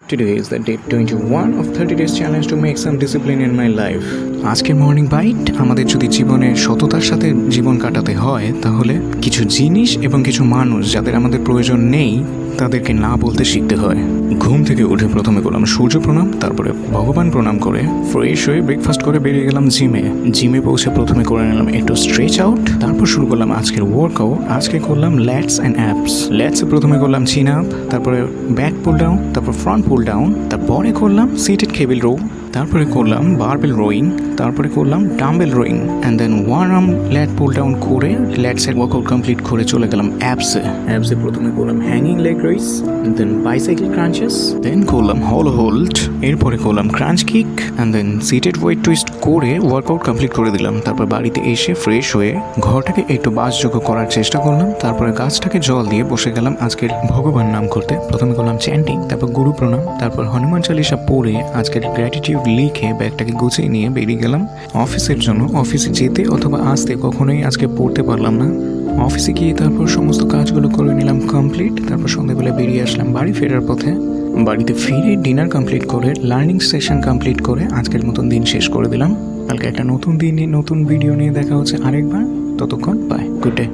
Today is the day 21 of 30 days challenge to make some discipline in my life. আজকের morning byte আমাদের যদি জীবনে সততার সাথে জীবন কাটাতে হয় তাহলে কিছু জিনিস এবং কিছু মানুষ যাদের আমাদের প্রয়োজন নেই তাদেরকে না বলতে শিখতে হয়। ঘুম থেকে উঠে প্রথমে করলাম সূর্য প্রণাম, তারপরে ভগবান প্রণাম করে ফ্রেশ হয়ে ব্রেকফাস্ট করে বেরিয়ে গেলাম জিমে পৌঁছে প্রথমে করে নিলাম একটু স্ট্রেচ আউট, তারপর শুরু করলাম আজকের ওয়ার্কআউট। আজকে করলাম ল্যাটস অ্যান্ড অ্যাপস। ল্যাটসে প্রথমে করলাম চিন আপ, তারপরে ব্যাক পুল ডাউন, তারপর ফ্রন্ট পুল ডাউন, তারপরে করলাম সিটেড কেবল রো, তারপরে করলাম বারবেল রোয়িং, তারপরে করলাম dumbbell rowing and then one arm lat pull down করে ল্যাটসের ওয়ার্কআউট কমপ্লিট করে চলে গেলাম অ্যাপসে প্রথমে করলাম hanging leg raise, then bicycle crunches, then করলাম হলো হোল্ড, এরপরে করলাম crunch kick and then seated weight twist করে ওয়ার্কআউট কমপ্লিট করে দিলাম। তারপর বাড়িতে এসে ফ্রেশ হয়ে ঘরটাকে একটু বাসযোগ্য করার চেষ্টা করলাম, তারপরে গাছটাকে জল দিয়ে বসে গেলাম আজকের ভগবান নাম করতে। প্রথমে করলাম চ্যান্টিং, তারপর গুরু প্রণাম, তারপর হনুমান চালিসা পড়ে আজকের গ্র্যাটিটিউড লিখে ব্যাগটাকে গুছিয়ে নিয়ে বেরিয়ে গেলাম অফিসের জন্য। অফিসে যেতে অথবা আসতে কখনোই আজকে পড়তে পারলাম না। অফিসে গিয়ে তারপর সমস্ত কাজগুলো করে নিলাম কমপ্লিট, তারপর সন্ধ্যেবেলা বেরিয়ে আসলাম বাড়ি ফেরার পথে। বাড়িতে ফিরে ডিনার কমপ্লিট করে লার্নিং সেশন কমপ্লিট করে আজকের মতন দিন শেষ করে দিলাম। কালকে একটা নতুন দিন নতুন ভিডিও নিয়ে দেখা হচ্ছে আরেকবার। ততক্ষণ বাই, গুড ডে।